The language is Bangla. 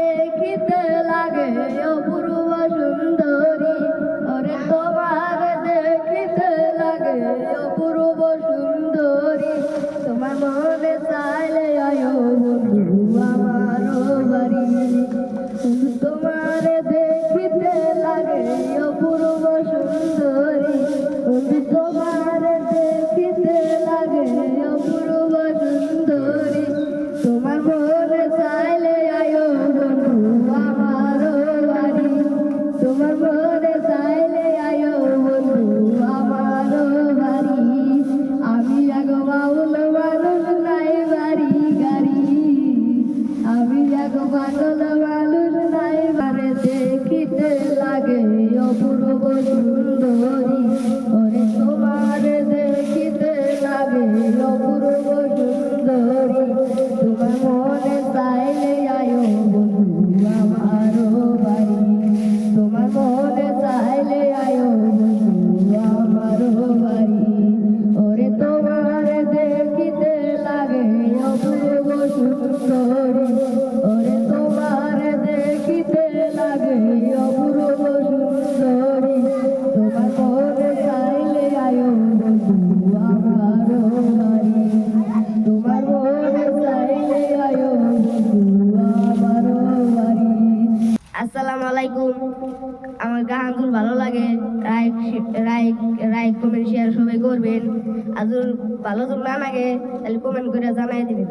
দেখিতে লাগে অপূর্ব সুন্দরী, ওরে তোমার দেখিতে লাগে অপূর্ব সুন্দরী। তোমার মনে চাইলে আয়ো বন্ধু আমার বাড়ি, তোমার দেখিতে লাগে অপূর্ব সুন্দরী, তোমার দেখিতে লাগে অপূর্ব সুন্দরী। তোমার মনে চাইলে আয়ো বন্ধু আমার বাড়ি, তোমার মনে চাইলে আয়ো বন্ধু আমার বাড়ি। আমি আগো বাউল মানুষ নাই বাড়ি গাড়ি, আমি আগো বাউল মানুষ নাই বাড়ি। দেখিতে লাগে অপূর্ব সুন্দরী, ওরে তোমার দেখিতে লাগে অপূর্ব সুন্দরী। তোমার মনে চাইলে আয়ো বন্ধু আমার বাড়ি, তোমার মনে চাইলে আয়ো বন্ধু আমার বাড়ি। ওরে তোমার দেখিতে লাগে অপূর্ব সুন্দরী, ওরে তোমার দেখিতে লাগে অপূর্ব সুন্দরী। তোমার মনে চাইলে আয়ো বন্ধু আমার বাড়ি, তোমার মনে চাইলে আয়ো বন্ধু আমার বাড়ি। আসসালামু আলাইকুম। আমার গানগুলো ভালো লাগে, লাইক কমেন্ট শেয়ার সবাই করবেন। আর ভালো যদি না লাগে তাহলে কমেন্ট করে জানাই দিবেন।